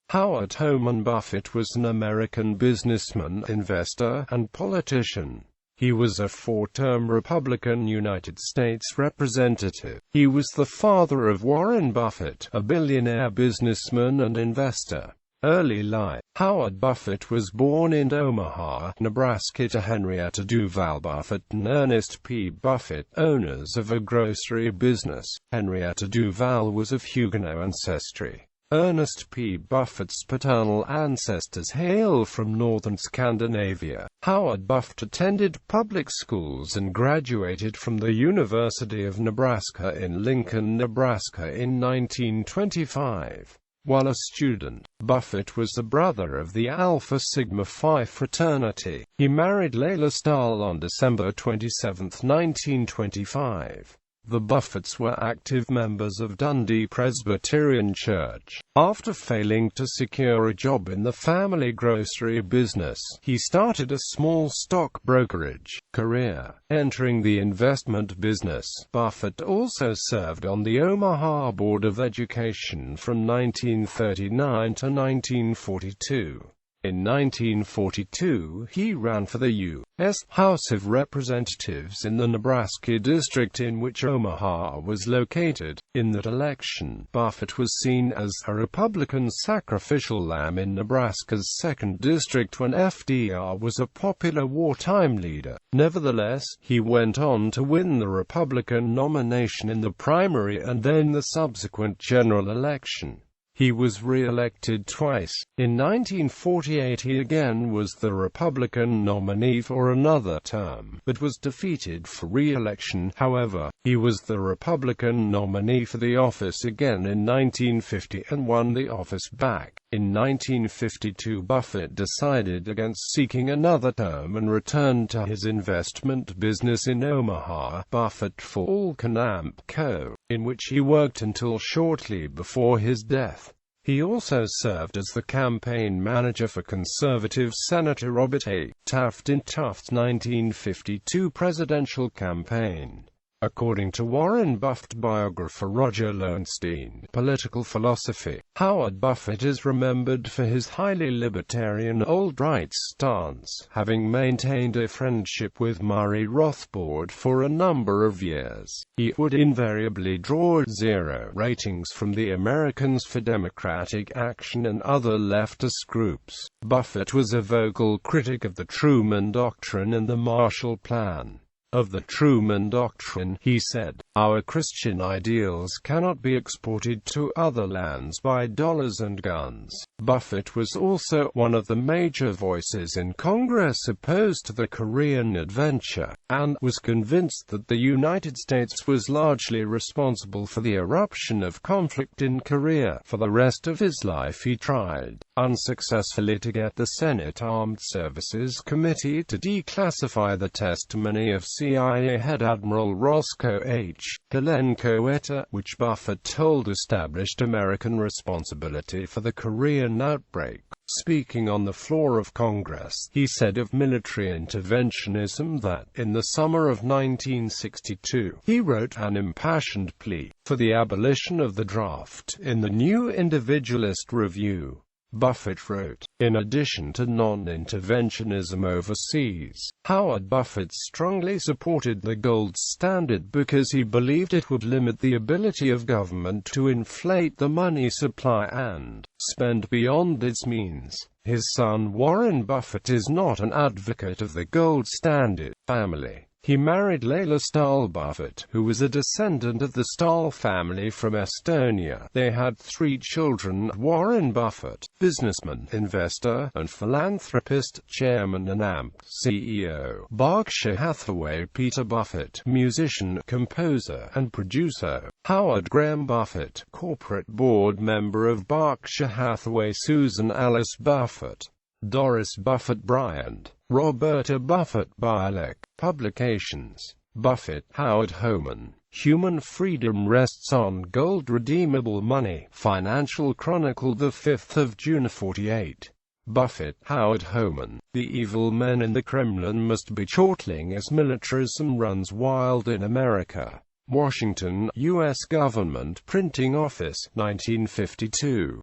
Howard Homan Buffett was an American businessman, investor, and politician. He was a four-term Republican United States Representative. He was the father of Warren Buffett, a billionaire businessman and investor. Early life. Howard Buffett was born in Omaha, Nebraska to Henrietta Duval Buffett and Ernest P. Buffett, owners of a grocery business. Henrietta Duval was of Huguenot ancestry. Ernest P. Buffett's paternal ancestors hail from northern Scandinavia. Howard Buffett attended public schools and graduated from the University of Nebraska in Lincoln, Nebraska in 1925. While a student, Buffett was the brother of the Alpha Sigma Phi fraternity. He married Leila Stahl on December 27, 1925. The Buffetts were active members of Dundee Presbyterian Church. After failing to secure a job in the family grocery business, he started a small stock brokerage career. Entering the investment business, Buffett also served on the Omaha Board of Education from 1939 to 1942. In 1942, he ran for the U.S. House of Representatives in the Nebraska district in which Omaha was located. In that election, Buffett was seen as a Republican sacrificial lamb in Nebraska's 2nd District when FDR was a popular wartime leader. Nevertheless, he went on to win the Republican nomination in the primary and then the subsequent general election. He was re-elected twice. In 1948 he again was the Republican nominee for another term, but was defeated for re-election. However, he was the Republican nominee for the office again in 1950 and won the office back. In 1952 Buffett decided against seeking another term and returned to his investment business in Omaha, Buffett Falcon & Co., in which he worked until shortly before his death. He also served as the campaign manager for conservative Senator Robert A. Taft in Taft's 1952 presidential campaign. According to Warren Buffett biographer Roger Lowenstein, political philosophy, Howard Buffett is remembered for his highly libertarian alt-right stance, having maintained a friendship with Murray Rothbard for a number of years. He would invariably draw zero ratings from the Americans for Democratic Action and other leftist groups. Buffett was a vocal critic of the Truman Doctrine and the Marshall Plan. Of the Truman Doctrine, he said, "Our Christian ideals cannot be exported to other lands by dollars and guns." Buffett was also one of the major voices in Congress opposed to the Korean adventure, and was convinced that the United States was largely responsible for the eruption of conflict in Korea. For the rest of his life he tried, unsuccessfully, to get the Senate Armed Services Committee to declassify the testimony of CIA head Admiral Roscoe H. Kalenko, which Buffett told established American responsibility for the Korean outbreak. Speaking on the floor of Congress, he said of military interventionism that, in the summer of 1962, he wrote an impassioned plea for the abolition of the draft in the New Individualist Review. Buffett wrote, in addition to non-interventionism overseas, Howard Buffett strongly supported the gold standard because he believed it would limit the ability of government to inflate the money supply and spend beyond its means. His son Warren Buffett is not an advocate of the gold standard family. He married Leila Stahl Buffett, who was a descendant of the Stahl family from Estonia. They had 3 children: Warren Buffett, businessman, investor, and philanthropist, chairman and CEO, Berkshire Hathaway; Peter Buffett, musician, composer, and producer; Howard Graham Buffett, corporate board member of Berkshire Hathaway; Susan Alice Buffett, Doris Buffett Bryant, Roberta Buffett Bielek. Publications: Buffett, Howard Homan, Human Freedom Rests on Gold Redeemable Money, Financial Chronicle, 5 June 48. Buffett, Howard Homan, The Evil Men in the Kremlin Must Be Chortling as Militarism Runs Wild in America. Washington, U.S. Government Printing Office, 1952.